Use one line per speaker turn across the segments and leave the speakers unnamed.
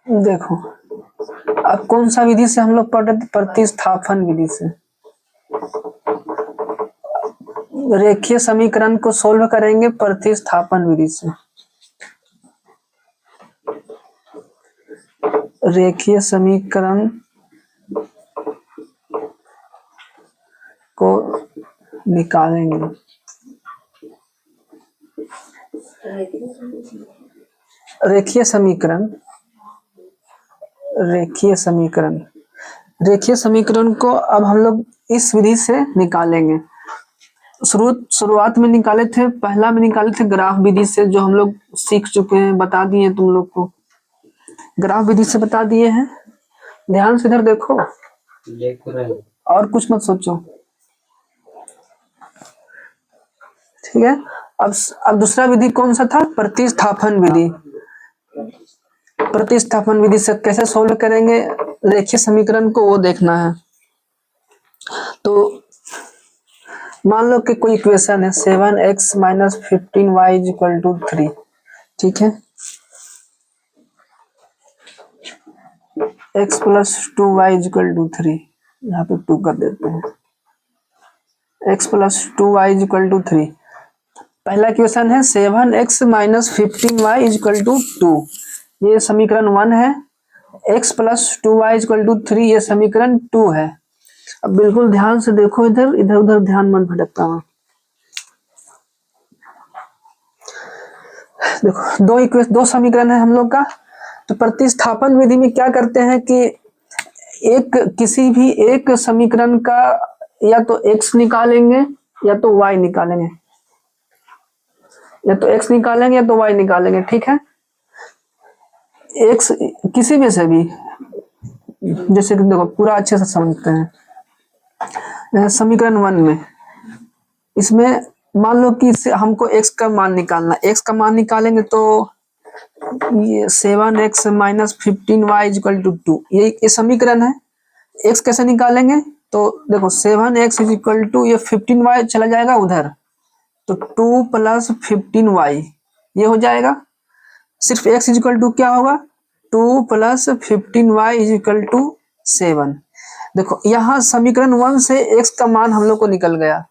देखो अब कौन सा विधि से हम लोग पढ़ रहे थे, प्रतिस्थापन विधि से। रेखीय समीकरण को सोल्व करेंगे प्रतिस्थापन विधि से। रेखीय समीकरण को निकालेंगे। रेखीय समीकरण को अब हम लोग इस विधि से निकालेंगे। शुरुआत में निकाले थे, पहला में निकाले थे ग्राफ विधि से, जो हम लोग सीख चुके हैं, बता दिए तुम लोग को, ग्राफ विधि से बता दिए हैं। ध्यान से इधर देखो और कुछ मत सोचो, ठीक है। अब दूसरा विधि कौन सा था, प्रतिस्थापन विधि। प्रतिस्थापन विधि से कैसे सोल्व करेंगे रेखीय समीकरण को, वो देखना है। तो मान लो कि कोई इक्वेशन है 7x - 15y = 3, ठीक है। x + 2y = 3, यहाँ पे 2 कर देते हैं। x + 2y = 3, पहला इक्वेशन है 7x - 15y = 2, ये समीकरण 1 है। x + 2y = 3, ये समीकरण 2 है। अब बिल्कुल ध्यान से देखो, इधर इधर उधर ध्यान मत भटकता हूँ। देखो दो समीकरण है हम लोग का। तो प्रतिस्थापन विधि में क्या करते हैं कि किसी भी एक समीकरण का या तो x निकालेंगे या तो y निकालेंगे, या तो x निकालेंगे या तो y निकालेंगे, ठीक है। x किसी में से भी, जैसे कि देखो पूरा अच्छे से समझते हैं। समीकरण 1 में, इसमें मान लो कि हमको x का मान निकालना, x का मान निकालेंगे तो ये 7x - 15y = 2, ये समीकरण है। x कैसे निकालेंगे, तो देखो 7x = ये 15y चला जाएगा उधर, तो 2 + 15y ये हो जाएगा। सिर्फ x = क्या होगा, 2 + 15y = 7। देखो यहाँ समीकरण 1 से x का मान हम लोग को निकल गया।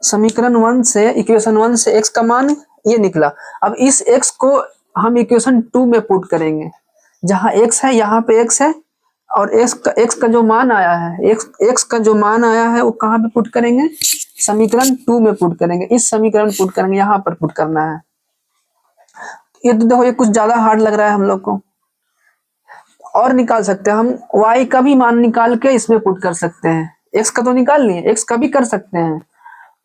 समीकरण 1 से, इक्वेशन 1 से x का मान ये निकला। अब इस x को हम इक्वेशन 2 में पुट करेंगे। जहां x है यहाँ पे x है, और x का जो मान आया है, x का जो मान आया है वो कहाँ पे पुट करेंगे, समीकरण 2 में पुट करेंगे। इस समीकरण पुट करेंगे, यहाँ पर पुट करना है। ये तो देखो, ये कुछ ज्यादा हार्ड लग रहा है हम लोग को। और निकाल सकते हैं हम, y का भी मान निकाल के इसमें पुट कर सकते हैं। x का तो निकाल लिए, x का भी कर सकते हैं,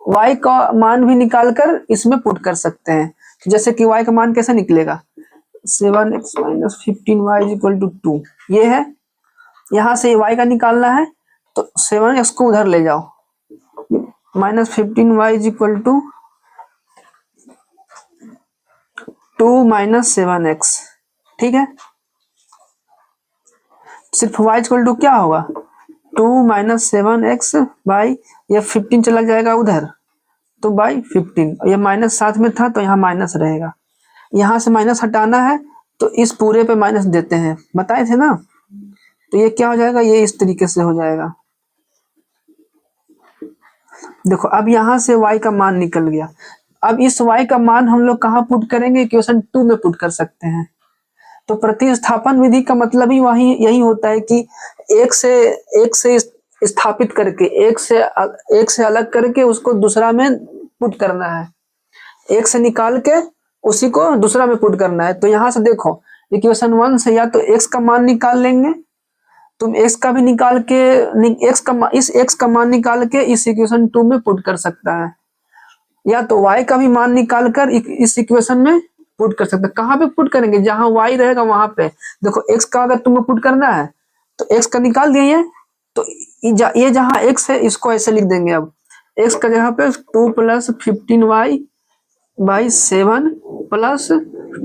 y का मान भी निकाल कर इसमें पुट कर सकते हैं। जैसे कि y का मान कैसे निकलेगा, 7x - 15y = 2, ये है। यहाँ से y का निकालना है तो 7x को उधर ले जाओ, -15y = 2 - 7x, ठीक है। सिर्फ y = क्या होगा, 2 - 7x बाई, ये 15 चला जाएगा उधर, तो बाई 15, ये माइनस साथ में था तो यहाँ माइनस रहेगा। यहाँ से माइनस हटाना है तो इस पूरे पे माइनस देते हैं, बताए थे ना। तो ये क्या हो जाएगा, ये इस तरीके से हो जाएगा। देखो अब यहाँ से y का मान निकल गया। अब इस y का मान हम लोग कहाँ पुट करेंगे, इक्वेशन 2 में पुट कर सकते हैं। तो प्रतिस्थापन विधि का मतलब ही यही होता है कि एक से स्थापित करके, एक से अलग करके उसको दूसरा में पुट करना है, एक से निकाल के उसी को दूसरा में पुट करना है। तो यहाँ से देखो इक्वेशन 1 से या तो x का मान निकाल लेंगे, तुम x का भी निकाल के, इस x का मान निकाल के इस इक्वेशन 2 में पुट कर सकता है, या तो y का भी मान निकाल कर इस इक्वेशन में पुट कर सकते हैं। कहाँ पे पुट करेंगे, जहां y रहेगा वहां पे। देखो x का अगर तुमको पुट करना है तो x का निकाल दिए, तो ये जहां x है इसको ऐसे लिख देंगे। अब x का जगह पे 2 + 15y / 7 +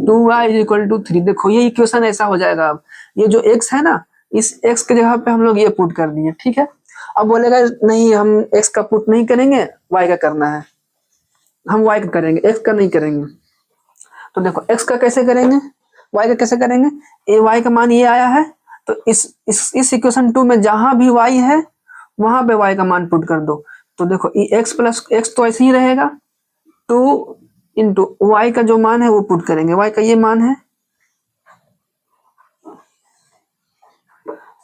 2y = 3। देखो ये इक्वेशन ऐसा हो जाएगा। अब ये जो x है ना, इस x के जगह पे हम लोग ये पुट कर दिए, ठीक है। अब बोलेगा नहीं हम x का पुट नहीं करेंगे, y का करना है, हम y का करेंगे, x का नहीं करेंगे। तो देखो x का कैसे करेंगे, y का कैसे करेंगे, ए y का मान ये आया है, तो इस इक्वेशन 2 में जहां भी y है वहां पे y का मान पुट कर दो। तो देखो x प्लस x तो ऐसे ही रहेगा, 2 इंटू y का जो मान है वो पुट करेंगे, y का ये मान है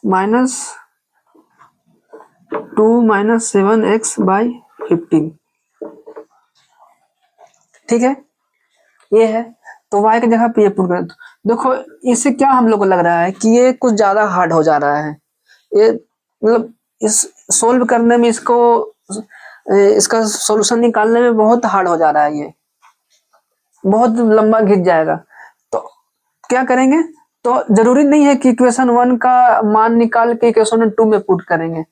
-2 - 7x/15, ठीक है, ये है। तो y की जगह पे ये पुट कर दो। देखो इससे क्या हम लोग को लग रहा है कि ये कुछ ज्यादा हार्ड हो जा रहा है, ये मतलब इस सोल्व करने में इसका सॉल्यूशन निकालने में बहुत हार्ड हो जा रहा है, ये बहुत लंबा खिंच जाएगा। तो क्या करेंगे, तो जरूरी नहीं है कि इक्वेशन 1 का मान निकाल के इक्वेशन 2 में पुट करेंगे,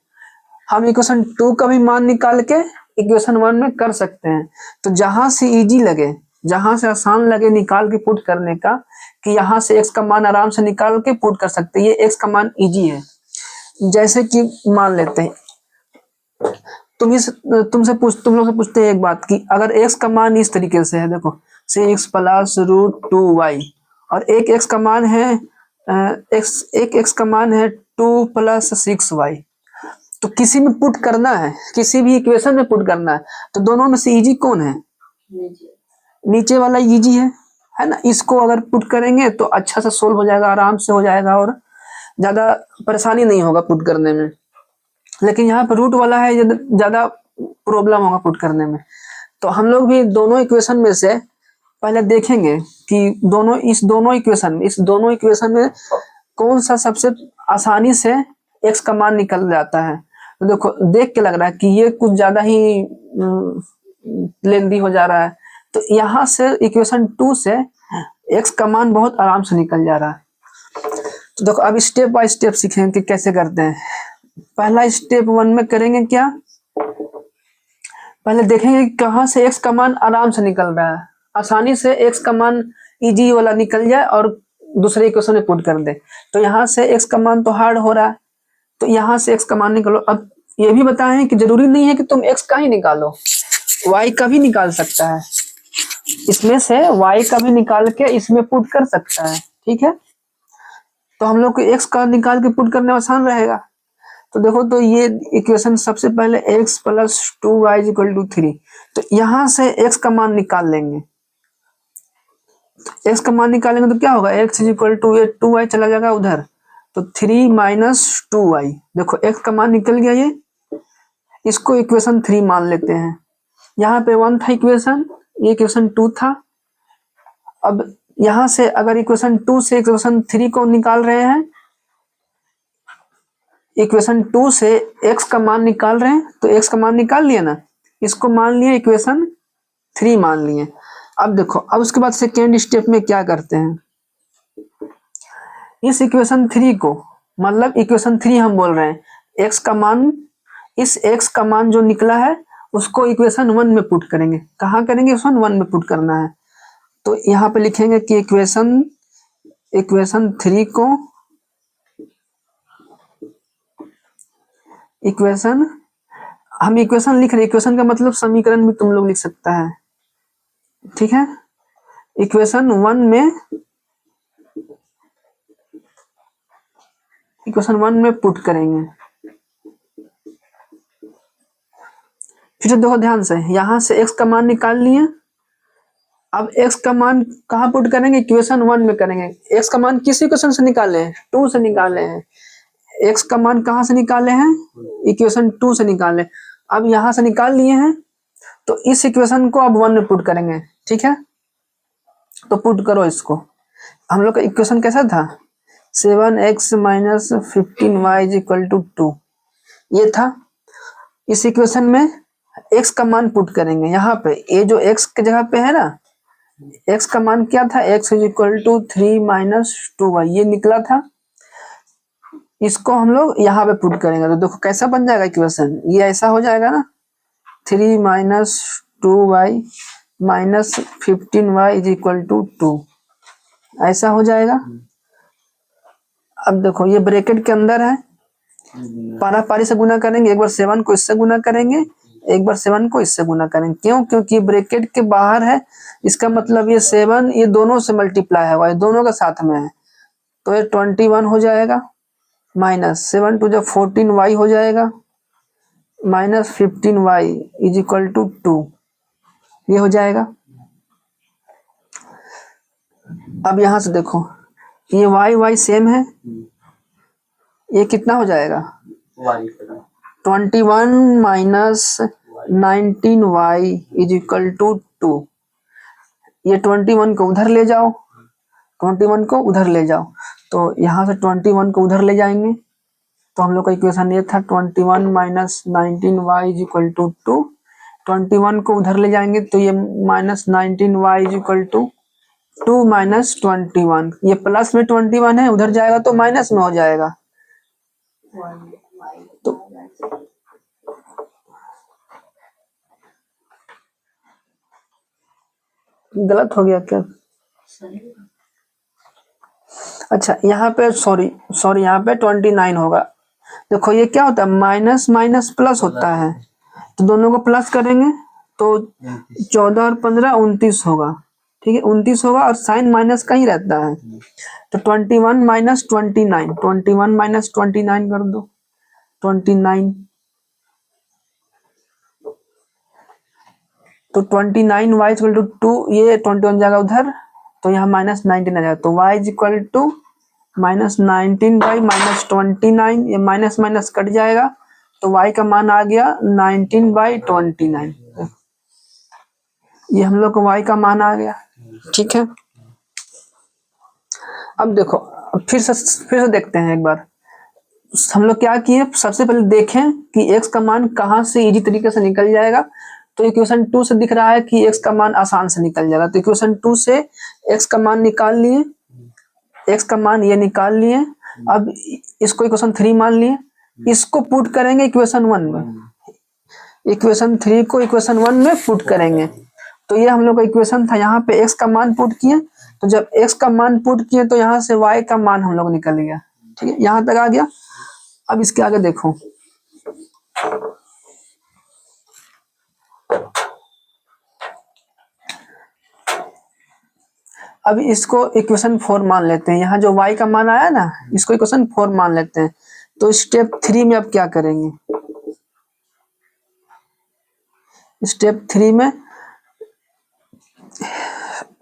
हम इक्वेशन 2 का भी मान निकाल के इक्वेशन 1 में कर सकते हैं। तो जहां से इजी लगे, जहां से आसान लगे निकाल के पुट करने का, कि यहाँ से x का मान आराम से निकाल के पुट कर सकते हैं, ये x का मान इजी है। जैसे कि मान लेते हैं तुम लोग से पूछते हैं एक बात कि अगर x का मान इस तरीके से है, देखो से x प्लस √2y और एक x का मान है x का मान है 2 + 6y, तो किसी में पुट करना है, किसी भी इक्वेशन में पुट करना है, तो दोनों में से इजी कौन है, नीचे वाला इजी है ना। इसको अगर पुट करेंगे तो अच्छा से सोल्व हो जाएगा, आराम से हो जाएगा और ज्यादा परेशानी नहीं होगा पुट करने में। लेकिन यहाँ पर रूट वाला है, ज्यादा प्रॉब्लम होगा पुट करने में। तो हम लोग भी दोनों इक्वेशन में से पहले देखेंगे कि इस दोनों इक्वेशन में कौन सा सबसे आसानी से x का मान निकल जाता है। तो देखो देख के लग रहा है कि ये कुछ ज्यादा ही लेंदी हो जा रहा है, तो यहाँ से इक्वेशन 2 से x का मान बहुत आराम से निकल जा रहा है। तो देखो अब स्टेप बाय स्टेप सीखेंगे कि कैसे करते हैं। पहला स्टेप 1 में करेंगे क्या, पहले देखेंगे कि कहाँ से x का मान आराम से निकल रहा है, आसानी से x का मान इजी वाला निकल जाए और दूसरे इक्वेशन में पुट कर दे। तो यहाँ से x का मान तो हार्ड हो रहा है, तो यहाँ से x का मान निकालो। अब ये भी बताएं कि जरूरी नहीं है कि तुम x का ही निकालो, y का भी निकाल सकता है, इसमें से y का भी निकाल के इसमें पुट कर सकता है, ठीक है। तो हम लोग को x का निकाल के पुट करने आसान रहेगा। तो देखो तो ये इक्वेशन सबसे पहले x + 2y = 3, तो यहाँ से x का मान निकाल लेंगे। x का मान निकालेंगे तो क्या होगा, x = 2y चला जाएगा उधर, तो 3 - 2y, देखो x का मान निकल गया, ये इसको इक्वेशन 3 मान लेते हैं। यहाँ पे 1 था इक्वेशन, ये इक्वेशन 2 था। अब यहाँ से अगर इक्वेशन 2 से इक्वेशन 3 को निकाल रहे हैं, इक्वेशन 2 से x का मान निकाल रहे हैं, तो x का मान निकाल लिया ना, इसको मान लिए इक्वेशन 3 मान लिए। अब देखो अब उसके बाद सेकेंड स्टेप में क्या करते हैं, इस इक्वेशन 3 को, मतलब इक्वेशन 3 हम बोल रहे हैं, x का मान, इस x का मान जो निकला है उसको इक्वेशन 1 में पुट करेंगे। कहाँ करेंगे, इक्वेशन 1 में पुट करना है। तो यहाँ पे लिखेंगे कि इक्वेशन 3 को हम इक्वेशन लिख रहे हैं, इक्वेशन का मतलब समीकरण भी तुम लोग लिख सकता है, ठीक है। इक्वेशन 1 में पुट करेंगे। फिर देखो ध्यान से, यहाँ से x का मान निकाल लिए। अब x का मान कहाँ पुट करेंगे, इक्वेशन 1 में करेंगे। x का मान किस इक्वेशन से निकाले हैं, 2 से निकाले हैं। x का मान कहाँ से निकाले हैं, इक्वेशन 2 से निकाले। अब यहाँ से निकाल लिए हैं, तो इस इक्वेशन को अब 1 में पुट करेंगे, ठीक है। तो पुट करो इसको। हम लोग का इक्वेशन कैसा था, 7x - 15y = 2, ये था। इस इक्वेशन में x का मान पुट करेंगे। यहाँ पे ये जो x के जगह पे है ना, x का मान क्या था, x = 3 - 2y, ये निकला था। इसको हम लोग यहाँ पे पुट करेंगे, तो देखो कैसा बन जाएगा इक्वेशन, ये ऐसा हो जाएगा ना, 3 - 2y - 15y = 2, ऐसा हो जाएगा। अब देखो ये ब्रैकेट के अंदर है, पारा पारी से गुना करेंगे, एक बार 7 को इससे गुना करेंगे, एक बार 7 को इससे गुना करेंगे, क्यों? क्योंकि ये ब्रैकेट के बाहर है, इसका मतलब ये 7 ये दोनों से मल्टीप्लाई होगा, ये दोनों का साथ में है, तो ये 21 हो जाएगा, माइनस 7 टू 14y हो जाएगा, minus 15y is equal to 2, ये हो जाएगा। अब यहां से देखो ये y सेम है, ये कितना हो जाएगा 21 minus 19y is equal to 2। ये 21 को उधर ले जाओ, 21 को उधर ले जाओ, तो यहाँ से 21 को उधर ले जाएंगे, तो हम लोग का इक्वेशन ये था 21 minus 19y is equal to 2। 21 को उधर ले जाएंगे तो ये minus 19y is equal to 2 minus 21, ये प्लस में 21 है, उधर जाएगा तो माइनस में हो जाएगा, तो गलत हो गया क्या? अच्छा यहाँ पे सॉरी यहाँ पे 29 होगा। देखो ये क्या होता है, माइनस माइनस प्लस होता है, तो दोनों को प्लस करेंगे तो 14 और 15 29 होगा, ठीक है 29 होगा, और साइन माइनस का ही रहता है, तो 21 माइनस 29, 21 माइनस 29 कर दो, 29, तो 29y इक्वल टू 2, ये 21 जाएगा उधर, तो यहाँ माइनस 19 आ जाएगा, तो y is equal to minus 19 minus 29, ये माइनस माइनस कट जाएगा, तो y का मान आ गया 19/29, ये हम लोग को y का मान आ गया, ठीक है। अब देखो फिर से देखते हैं एक बार, हम लोग क्या किए, सबसे पहले देखें कि x का मान कहाँ से इजी तरीके से निकल जाएगा, तो इक्वेशन 2 से दिख रहा है कि x का मान आसान से निकल जाएगा, तो इक्वेशन 2 से x का मान निकाल लिए, x का मान ये निकाल लिए, अब इसको इक्वेशन 3 मान लिए, इसको पुट करेंगे इक्वेशन 1 में, इक्वेशन 3 को इक्वेशन 1 में पुट करेंगे, तो ये हम लोग का इक्वेशन था, यहाँ पे x का मान पुट किए, तो जब x का मान पुट किए तो यहाँ से y का मान हम लोग निकल गया, ठीक है, यहाँ तक आ गया। अब इसके आगे देखो, अब इसको इक्वेशन 4 मान लेते हैं, यहाँ जो y का मान आया ना, इसको इक्वेशन 4 मान लेते हैं, तो स्टेप 3 में अब क्या करेंगे, स्टेप 3 में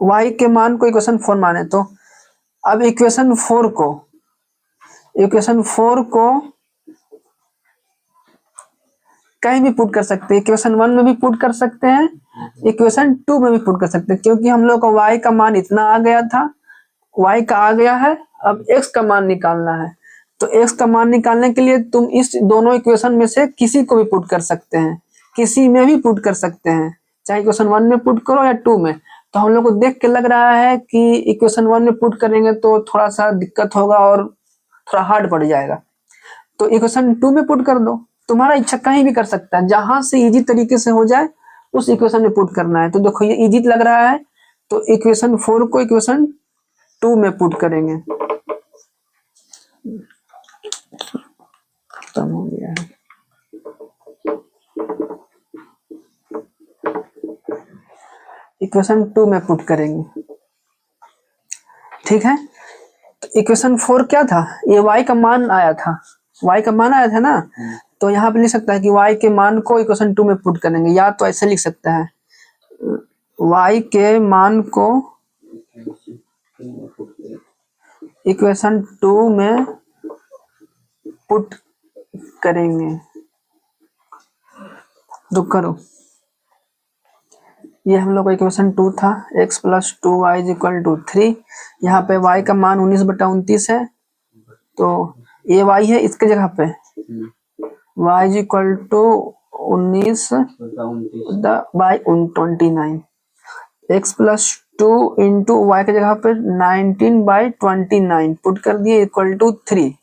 y के मान को इक्वेशन 4 माने, तो अब इक्वेशन 4 को कहीं भी पुट कर सकते हैं, इक्वेशन 1 में भी पुट कर सकते हैं, इक्वेशन 2 में भी पुट कर सकते हैं, क्योंकि हम लोग का y का मान इतना आ गया था, y का आ गया है, अब x का मान निकालना है, तो x का मान निकालने के लिए तुम इस दोनों इक्वेशन में से किसी को भी पुट कर सकते हैं, किसी में भी पुट कर सकते हैं, चाहे इक्वेशन 1 में पुट करो या 2 में। तो हम लोग को देख के लग रहा है कि इक्वेशन 1 में पुट करेंगे तो थोड़ा सा दिक्कत होगा और थोड़ा हार्ड पड़ जाएगा, तो इक्वेशन 2 में पुट कर दो, तुम्हारा इच्छा कहीं भी कर सकता है, जहां से इजी तरीके से हो जाए उस इक्वेशन में पुट करना है। तो देखो ये इजी लग रहा है, तो इक्वेशन 4 को इक्वेशन 2 में पुट करेंगे, खत्म हो गया है। इक्वेशन 2 में पुट करेंगे, ठीक है। तो इक्वेशन 4 क्या था, ये y का मान आया था, y का मान आया था ना, तो यहाँ पे लिख सकता है कि y के मान को इक्वेशन 2 में पुट करेंगे, या तो ऐसे लिख सकता है y के मान को इक्वेशन 2 में पुट करेंगे, तो करो, ये हम लोग का इक्वेशन 2 था, x plus 2y is equal to 3, यहाँ पे y का मान 19/29 है, तो ये y है, इसके जगह पे y is equal to 19/29, x plus 2 into y के जगह पे 19/29 पुट कर दिए इक्वल टू 3,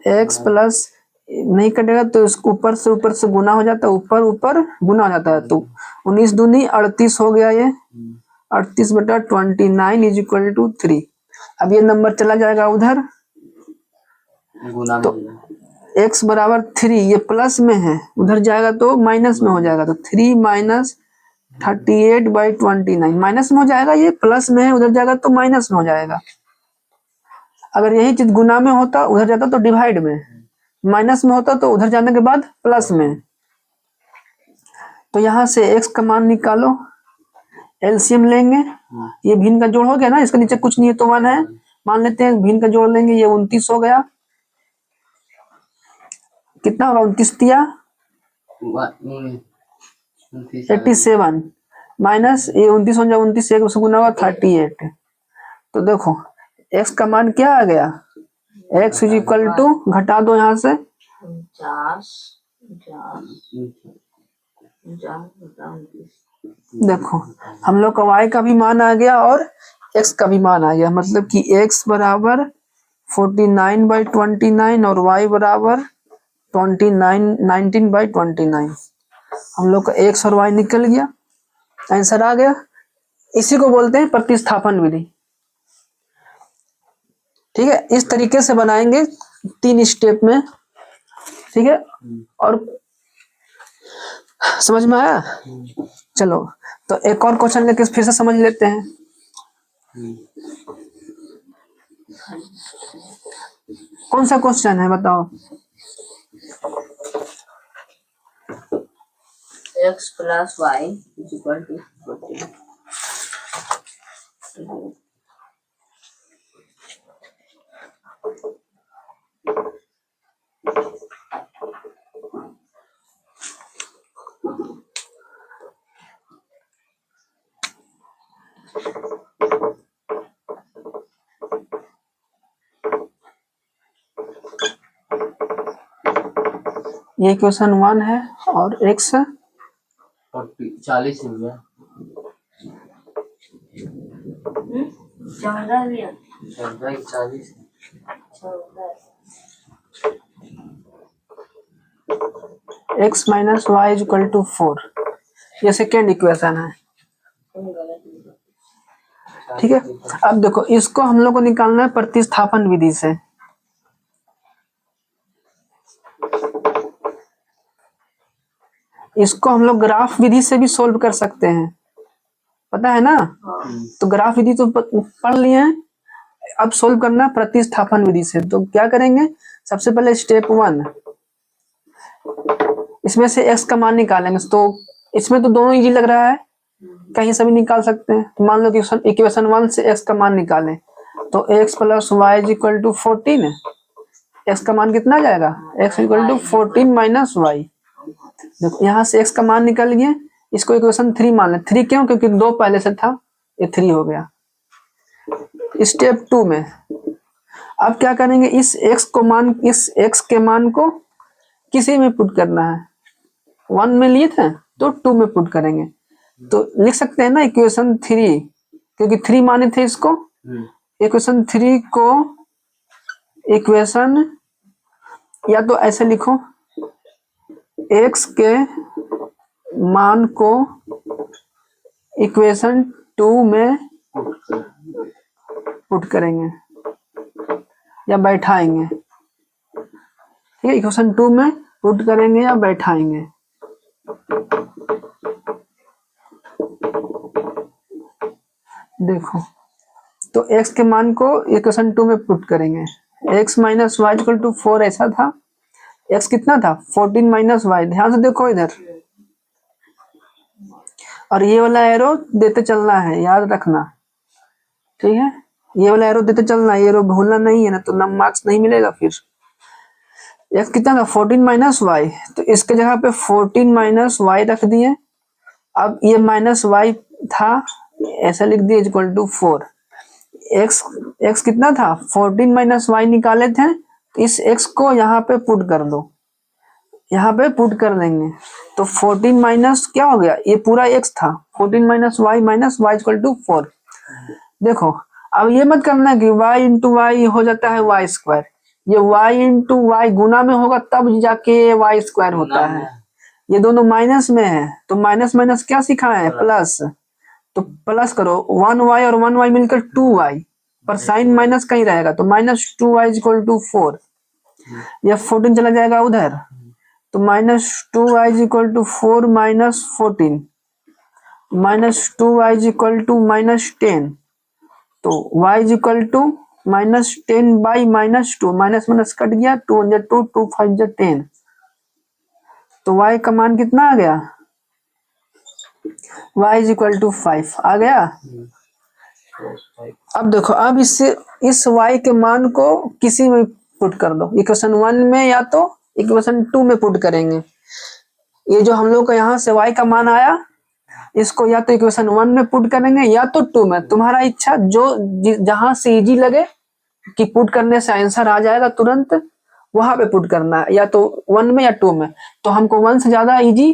x प्लस नहीं कटेगा तो इसको ऊपर से गुना हो जाता है, ऊपर गुना हो जाता है, तो 19 दूनी 38 हो गया, ये 38/29 इज इक्वल टू 3। अब ये नंबर चला जाएगा उधर, तो x बराबर 3, ये प्लस में है, उधर जाएगा तो माइनस में हो जाएगा, तो 3 माइनस 38/29 माइनस में हो जाएगा, ये प्लस में है, उधर जाएगा तो माइनस में हो जाएगा। अगर यही चीज गुना में होता, उधर जाता तो डिवाइड में, माइनस में होता तो उधर जाने के बाद प्लस में। तो यहाँ से x का मान निकालो, एलसीएम लेंगे, ये भिन्न का जोड़ हो गया ना, इसके नीचे कुछ नहीं है तो 1 है, मान लेते हैं भिन्न का जोड़ लेंगे, ये 29 हो गया, कितना होगा 29 दिया 87 माइनस ये 29 हो जाए, 29 एक गुना हुआ 38। तो देखो x का मान क्या आ गया, x इज इक्वल टू, घटा दो यहाँ से, देखो हम लोग का y का भी मान आ गया और x का भी मान आ गया, मतलब कि x बराबर 49/29 और y बराबर 19/29। हम लोग का x और y निकल गया, आंसर आ गया। इसी को बोलते हैं प्रतिस्थापन विधि। ठीक है, इस तरीके से बनाएंगे 3 स्टेप में। ठीक है, और समझ में आया? चलो तो एक और क्वेश्चन लेके फिर से समझ लेते हैं। कौन सा क्वेश्चन है बताओ?
x plus y is equal to 14।
ये क्वेश्चन 1 है और x
40 हो गया,
14 भी है,
40
x minus y is equal to 4, ये सेकेंड इक्वेशन है। ठीक है, अब देखो इसको हम लोग को निकालना है प्रतिस्थापन विधि से। इसको हम लोग ग्राफ विधि से भी सोल्व कर सकते हैं, पता है ना? तो ग्राफ विधि तो पढ़ लिए हैं, अब सोल्व करना प्रतिस्थापन विधि से। तो क्या करेंगे, सबसे पहले स्टेप 1, इसमें से x का मान निकालेंगे। तो इसमें तो दोनों इजी लग रहा है, कहीं से भी निकाल सकते हैं। तो मान लो कि इक्वेशन 1 से x का मान निकालें, तो x plus y is equal to 14, x का मान कितना जाएगा, x equal to 14 minus y. देखो यहाँ से x का मान निकल गया, इसको इक्वेशन 3 मान लें। 3 क्यों, क्योंकि 2 पहले से था, ये 3 हो गया। स्टेप 2 में अब क्या करेंगे, इस x के मान को किसी में पुट करना है। 1 में लिए थे तो 2 में पुट करेंगे, तो लिख सकते हैं ना इक्वेशन 3, क्योंकि 3 माने थे इसको। इक्वेशन 3 को इक्वेशन या तो ऐसे लिखो, x के मान को इक्वेशन 2 में पुट करेंगे या बैठाएंगे। ठीक है, इक्वेशन 2 में पुट करेंगे या बैठाएंगे। देखो तो x के मान को इक्वेशन 2 में पुट करेंगे, x minus y equal to 4 ऐसा था, x कितना था 14 माइनस वाई। ध्यान से देखो इधर, और ये वाला एरो देते चलना है, याद रखना। ठीक है, ये वाला एरो देते चलना, ये एरो भूलना नहीं है ना, तो नम मार्क्स नहीं मिलेगा। फिर x कितना था 14 माइनस वाई, तो इसके जगह पे 14 माइनस वाई रख दिए। अब ये माइनस वाई था, ऐसा लिख दिए इक्वल टू 4। x कितना था 14 माइनस वाई निकाले थे, तो इस x को यहाँ पे पुट कर दो, यहाँ पे पुट कर देंगे। तो 14 माइनस क्या हो गया, ये पूरा x था, 14 माइनस वाई इक्वल टू 4। देखो अब ये मत करना कि y इंटू वाई हो जाता है वाई स्क्वायर, ये y इंटू वाई गुना में होगा तब जाके वाई स्क्वायर होता है। ये दोनों माइनस में है, तो माइनस माइनस क्या सीखा है, प्लस। तो प्लस करो, 1y और 1y मिलकर 2y, पर साइन माइनस कहीं रहेगा, तो माइनस 2y इक्वल टू 4। यह 14 चला जाएगा उधर, तो -2y is equal to 4 minus 14, -2y is equal to -10, तो y is equal to -10 by -2, minus minus cut गया, 2 × 2 2 5 × 10, तो y का मान कितना आ गया, y इज इक्वल टू 5 आ गया। अब देखो, अब इस y के मान को किसी में पुट कर दो, इक्वेशन 1 में या तो इक्वेशन 2 में पुट करेंगे। ये जो हम लोग का यहाँ से y का मान आया, इसको या तो इक्वेशन 1 में पुट करेंगे या तो 2 में, तुम्हारा इच्छा, जो जहां से इजी लगे कि पुट करने से आंसर आ जाएगा तुरंत, वहां पे पुट करना है, या तो 1 में या 2 में। तो हमको 1 से ज्यादा इजी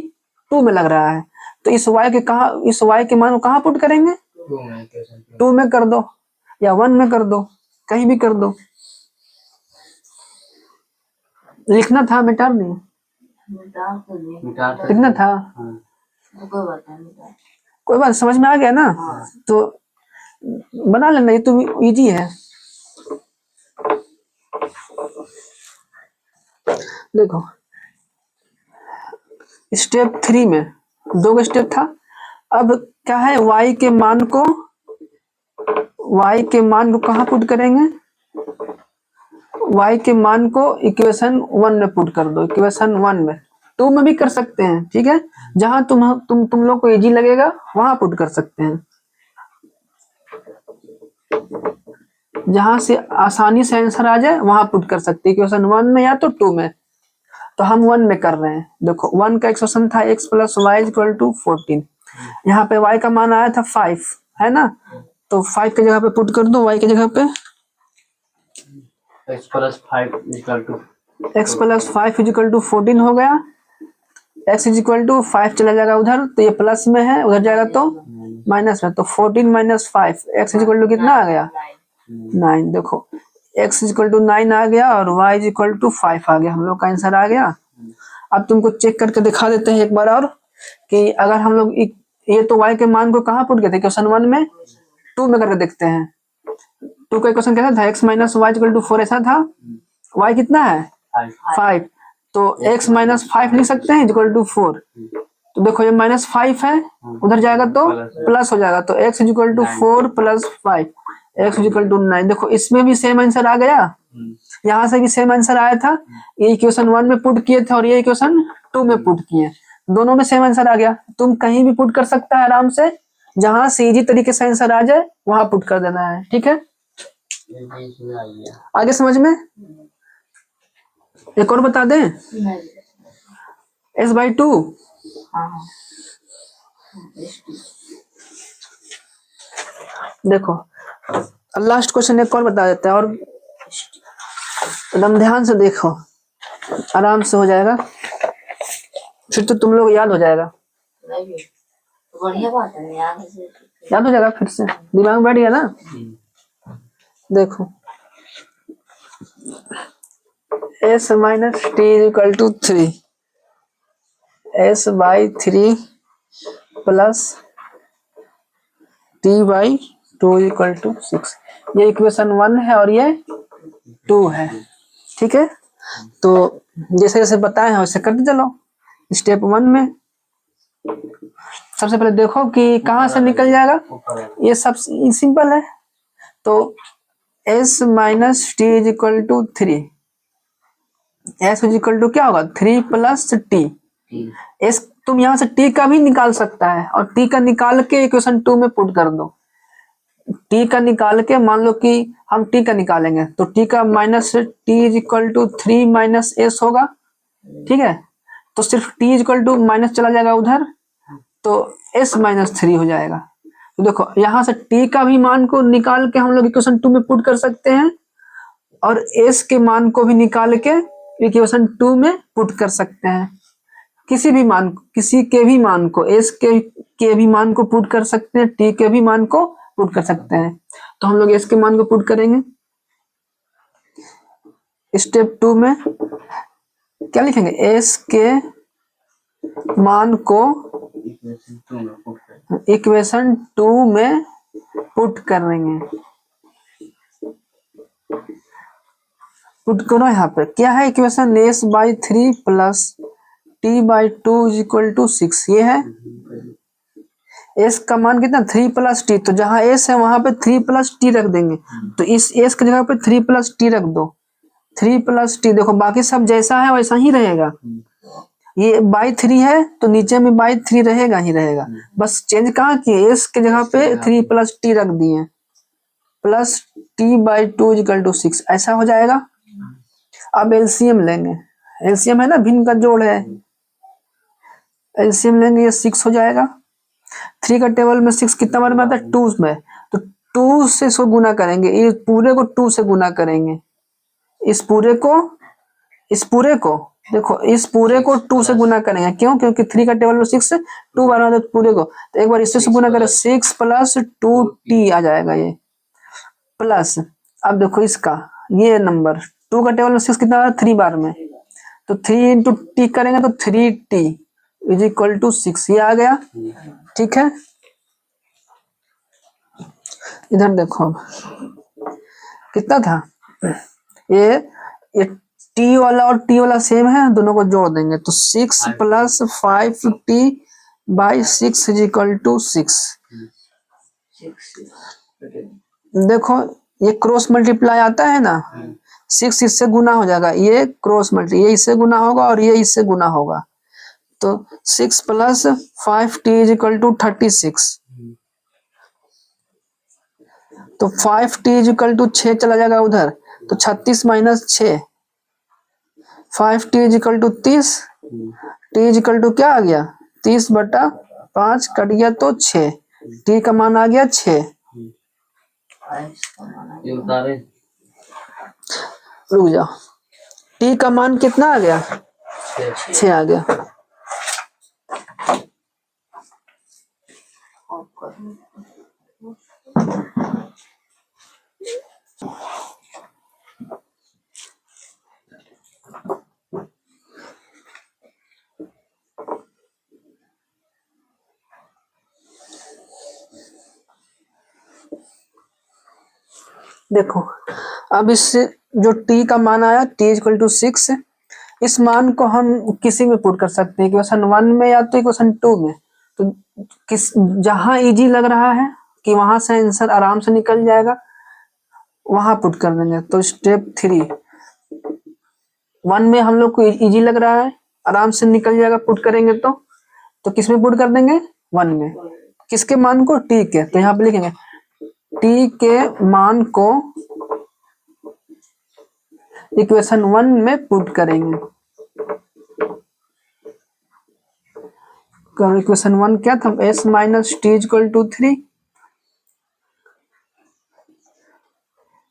2 में लग रहा है, तो इस y के मान को कहाँ पुट करेंगे, 2 में कर दो या 1 में कर दो, कहीं भी कर दो। लिखना था, मिटा नहीं, लिखना था, कोई बात, समझ में आ गया ना, तो बना लेना, ये तो इजी है। देखो स्टेप 3 में 2 स्टेप था। अब क्या है, y के मान को कहाँ पुट करेंगे, y के मान को इक्वेशन 1 में पुट कर दो, इक्वेशन 1 में, 2 में भी कर सकते हैं, ठीक है, जहां तुम लोग को इजी लगेगा वहां पुट कर सकते हैं, जहां से आसानी से आंसर आ जाए वहां पुट कर सकते हैं, इक्वेशन 1 में या तो 2 में। तो हम 1 में कर रहे हैं। देखो 1 का इक्वेशन था x + y = 14, यहाँ पे y का मान आया था 5, है ना, तो 5 की जगह पे पुट कर दो, y की जगह पे
x + 5
= 14 हो गया, x = 5 चला जाएगा उधर, तो ये प्लस में है, उधर जाएगा तो माइनस में, तो 14 - 5, x = कितना आ गया, 9। देखो x = 9 आ गया और y = 5 आ गया, हम लोग का आंसर आ गया। अब तुमको चेक करके दिखा देते हैं एक बार और, कि अगर हम लोग ये तो y के मान को कहाँ पुट करते, क्वेश्चन 1 में, 2 में करके देखते हैं। 2 का क्वेश्चन कैसा था, x - y = 4 ऐसा था, y कितना है 5, तो x - 5 लिख सकते हैं = 4, तो देखो ये -5 है, उधर जाएगा तो प्लस हो जाएगा, तो x = 4 + 5, x = 9। देखो इसमें भी सेम आंसर आ गया, यहाँ से भी सेम आंसर आया था, ये इक्वेशन 1 में पुट किए थे और ये इक्वेशन 2 में पुट किए, दोनों में सेम आंसर आ गया। तुम कहीं भी पुट कर सकता है आराम से, जहां से इजी तरीके से आंसर आ जाए वहां पुट कर देना है, ठीक है। आगे समझ में, एक और बता दें, s/2, देखो लास्ट क्वेश्चन एक और बता देते हैं, और एकदम ध्यान से देखो, आराम से हो जाएगा, फिर तो तुम लोग याद हो जाएगा,
बढ़िया बात है,
याद हो जाएगा, फिर से दिमाग में बैठ गया ना। देखो s - t = 3, s/3 + t/2 = 6, ये इक्वेशन 1 है और ये 2 है, ठीक है। तो जैसे जैसे बताए हैं वैसे करते चलो। स्टेप 1 में सबसे पहले देखो कि कहाँ से निकल जाएगा, ये सब सिंपल है, तो s - t = 3, s = क्या होगा 3 + t, s तुम यहाँ से t का भी निकाल सकता है, और t का निकाल के इक्वेशन 2 में पुट कर दो, t का निकाल के, मान लो कि हम t का निकालेंगे, तो t का -t = 3 - s होगा, ठीक है, तो सिर्फ t = माइनस चला जाएगा उधर, तो s - 3 हो जाएगा। तो देखो यहाँ से t का भी मान को निकाल के हम लोग इक्वेशन 2 में पुट कर सकते हैं, और s के मान को भी निकाल के इक्वेशन 2 में पुट कर सकते हैं, किसी के भी मान को, s के भी मान को पुट कर सकते हैं, t के भी मान को पुट कर सकते हैं। तो हम लोग s के मान को पुट करेंगे। स्टेप 2 में क्या लिखेंगे, s के मान को इक्वेशन 2 में पुट करेंगे। पुट करो यहाँ पे, क्या है equation, s by 3 plus t by 2 is equal to 6, ये है। s का मान कितना 3 प्लस टी, तो जहां s है वहां पे 3 प्लस टी रख देंगे, तो इस s की जगह पे 3 प्लस टी रख दो, 3 प्लस टी, देखो बाकी सब जैसा है वैसा ही रहेगा, ये बाई 3 है तो नीचे में बाई 3 रहेगा ही रहेगा, बस चेंज कहाँ किए, s की जगह पे 3 प्लस टी रख दिए, plus t by 2 equal to 6, ऐसा हो जाएगा। अब एलसीएम लेंगे, एलसीएम है ना, भिन्न का जोड़ है, एलसीएम लेंगे, ये 6 हो जाएगा। 3 का टेबल में 6 कितना बार में आता है, 2 में, तो 2 से इसको गुना करेंगे, ये पूरे को 2 से गुना करेंगे, इस पूरे को देखो, इस पूरे को 2 से गुना करेंगे, क्यों, क्योंकि 3 का टेबल में 6 2 बार आता है पूरे को, तो एक बार इससे से गुना करें, 6 प्लस 2t आ जाएगा ये, प्लस अब देखो इसका ये नंबर 2 का टेबल में 6 कितना बार, 3 बार में, तो 3 इंटू टी करेंगे तो 3t इज इक्वल टू 6, ये आ गया। ठीक है, इधर देखो कितना था, ये टी वाला और टी वाला सेम है, दोनों को जोड़ देंगे, तो 6 plus 5t by 6 is equal to 6। देखो ये क्रॉस मल्टीप्लाई आता है ना, 6 इससे गुना हो जाएगा, ये क्रॉस मल्टी, ये इससे गुना होगा और ये इससे गुना होगा, तो 6 plus 5t is equal to 36, तो 5t इज इक्वल टू 6 चला जाएगा उधर, तो 36 minus 6, 5t is equal to 30, t is equal to क्या आ गया, 30/5 कट गया तो 6, t का मान आ गया 6। रुक जाओ, t का मान कितना आ गया, 6 आ गया। देखो अब इससे जो t का मान आया t इक्वल टू 6, इस मान को हम किसी में पुट कर सकते हैं, इक्वेशन 1 में या तो इक्वेशन 2 में, तो किस जहां इजी लग रहा है कि वहां से आंसर आराम से निकल जाएगा वहां पुट कर देंगे। तो स्टेप 3, 1 में हम लोग को इजी लग रहा है, आराम से निकल जाएगा पुट करेंगे, तो किस में पुट कर देंगे, 1 में, किसके मान को, t के, तो यहाँ पे लिखेंगे t के मान को इक्वेशन 1 में पुट करेंगे। इक्वेशन 1 क्या था, s minus t equal to 3,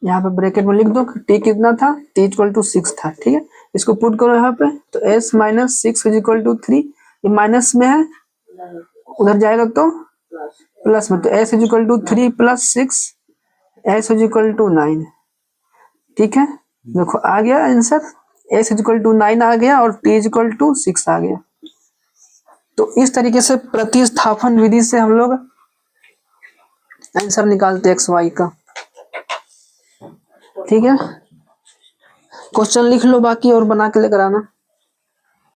यहाँ पे ब्रैकेट में लिख दो t कितना था, t इक्वल टू 6 था। ठीक है, इसको पुट करो यहाँ पे, तो s minus 6 is equal to 3, ये माइनस में है उधर जाएगा तो प्लस में, तो s is equal to 3 plus 6, s is equal to 9। ठीक है, देखो आ गया answer, s is equal to 9 आ गया और t इज इक्वल टू 6 आ गया। तो इस तरीके से प्रतिस्थापन विधि से हम लोग आंसर निकालते x y का। ठीक है, क्वेश्चन लिख लो बाकी और बना के लेकर आना।